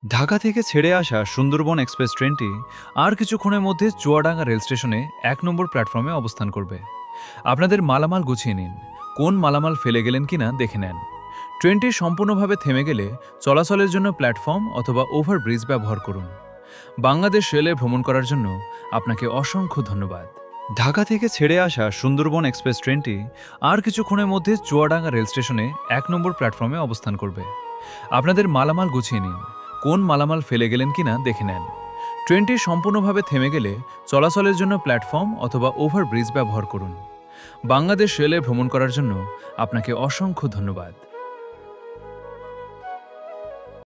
ঢাকা থেকে ছেড়ে আসা সুন্দরবন এক্সপ্রেস ট্রেনটি আর কিছুক্ষণের মধ্যে চুয়াডাঙ্গা রেল স্টেশনে ১ নম্বর প্ল্যাটফর্মে অবস্থান করবে। আপনাদের মালামাল গুছিয়ে নিন, কোন মালামাল ফেলে গেলেন কিনা দেখে নেন। ট্রেনটি সম্পূর্ণভাবে থেমে গেলে চলাচলের জন্য প্ল্যাটফর্ম অথবা ওভারব্রিজ ব্যবহার করুন। বাংলাদেশ রেলে ভ্রমণ করার জন্য আপনাকে অসংখ্য ধন্যবাদ। ঢাকা থেকে ছেড়ে আসা সুন্দরবন এক্সপ্রেস ট্রেনটি আর কিছুক্ষণের মধ্যে চুয়াডাঙ্গা রেল স্টেশনে ১ নম্বর প্ল্যাটফর্মে অবস্থান করবে। আপনাদের মালামাল গুছিয়ে নিন, কোন মালামাল ফেলে গেলেন কিনা দেখে নেন। ট্রেনটি সম্পূর্ণভাবে থেমে গেলে চলাচলের জন্য প্ল্যাটফর্ম অথবা ওভারব্রিজ ব্যবহার করুন। বাংলাদেশ রেলে ভ্রমণ করার জন্য আপনাকে অসংখ্য ধন্যবাদ।